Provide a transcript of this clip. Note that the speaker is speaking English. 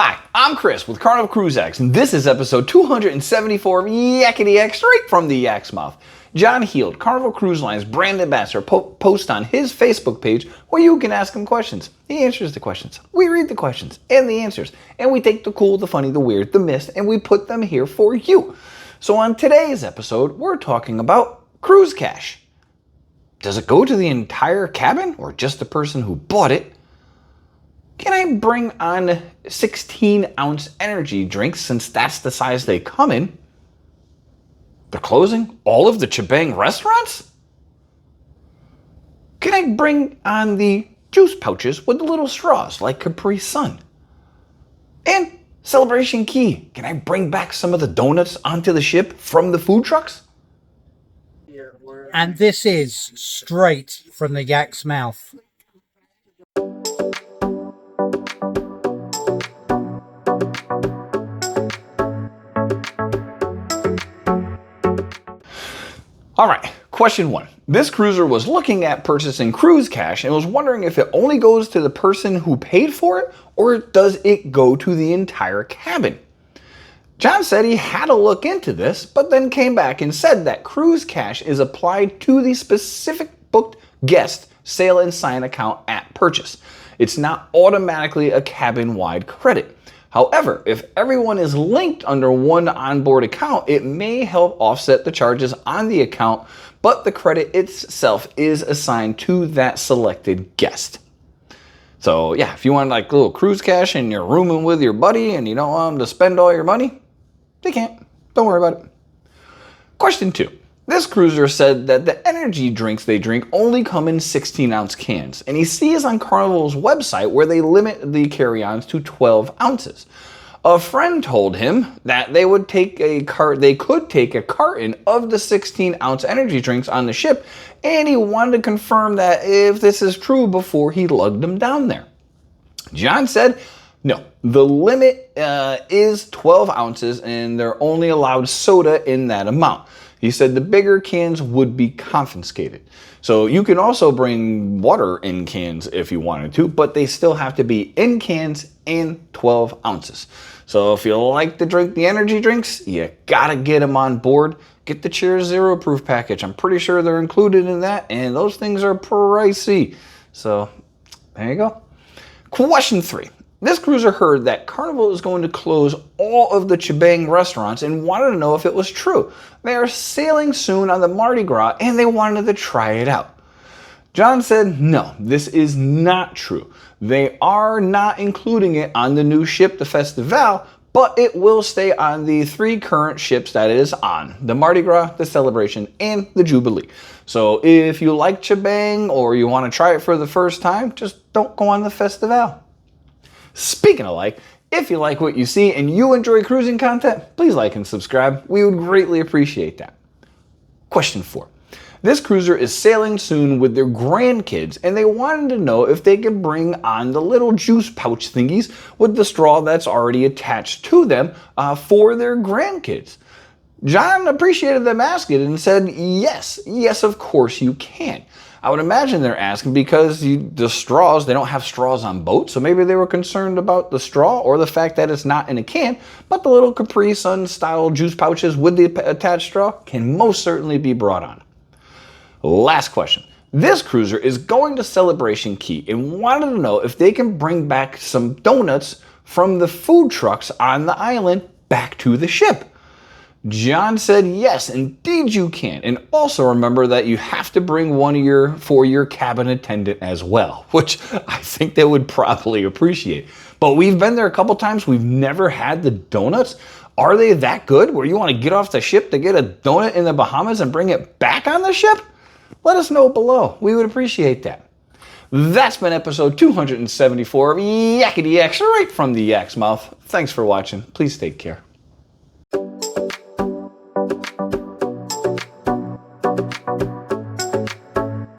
Hi, I'm Chris with Carnival Cruise Line, and this is episode 274 of Yakety-Yak, straight from the Yak's mouth. John Heald, Carnival Cruise Line's brand ambassador, posts on his Facebook page where you can ask him questions. He answers the questions. We read the questions and the answers, and we take the cool, the funny, the weird, the missed, and we put them here for you. So on today's episode, we're talking about cruise cash. Does it go to the entire cabin or just the person who bought it? Can I bring on 16-ounce energy drinks since that's the size they come in? They're closing all of the ChiBang restaurants? Can I bring on the juice pouches with the little straws like Capri Sun? And Celebration Key, can I bring back some of the donuts onto the ship from the food trucks? And this is straight from the Yak's mouth. All right, question one. This cruiser was looking at purchasing cruise cash and was wondering if it only goes to the person who paid for it or does it go to the entire cabin? John said he had to look into this, but then came back and said that cruise cash is applied to the specific booked guest sail and sign account at purchase. It's not automatically a cabin-wide credit. However, if everyone is linked under one onboard account, it may help offset the charges on the account, but the credit itself is assigned to that selected guest. So yeah, if you want like a little cruise cash and you're rooming with your buddy and you don't want them to spend all your money, they can't. Don't worry about it. Question two. This cruiser said that the energy drinks they drink only come in 16-ounce cans, and he sees on Carnival's website where they limit the carry-ons to 12 ounces. A friend told him that they could take a carton of the 16-ounce energy drinks on the ship, and he wanted to confirm that if this is true before he lugged them down there. John said, no, the limit is 12 ounces, and they're only allowed soda in that amount. He said the bigger cans would be confiscated. So you can also bring water in cans if you wanted to, but they still have to be in cans and 12 ounces. So if you like to drink the energy drinks, you gotta get them on board. Get the Cheers Zero Proof package. I'm pretty sure they're included in that, and those things are pricey. So there you go. Question three. This cruiser heard that Carnival is going to close all of the ChiBang restaurants and wanted to know if it was true. They are sailing soon on the Mardi Gras and they wanted to try it out. John said, no, this is not true. They are not including it on the new ship, the Festival, but it will stay on the 3 current ships that it is on, the Mardi Gras, the Celebration, and the Jubilee. So if you like ChiBang or you want to try it for the first time, just don't go on the Festival. Speaking of like, if you like what you see and you enjoy cruising content, please like and subscribe. We would greatly appreciate that. Question 4. This cruiser is sailing soon with their grandkids and they wanted to know if they could bring on the little juice pouch thingies with the straw that's already attached to them for their grandkids. John appreciated them asking and said, yes, of course you can. I would imagine they're asking because the straws, they don't have straws on boats, so maybe they were concerned about the straw or the fact that it's not in a can, but the little Capri Sun style juice pouches with the attached straw can most certainly be brought on. Last question. This cruiser is going to Celebration Key and wanted to know if they can bring back some donuts from the food trucks on the island back to the ship. John said, yes, indeed you can. And also remember that you have to bring one for your cabin attendant as well, which I think they would probably appreciate. But we've been there a couple times. We've never had the donuts. Are they that good where you want to get off the ship to get a donut in the Bahamas and bring it back on the ship? Let us know below. We would appreciate that. That's been episode 274 of Yakety-Yak, right from the Yak's mouth. Thanks for watching. Please take care.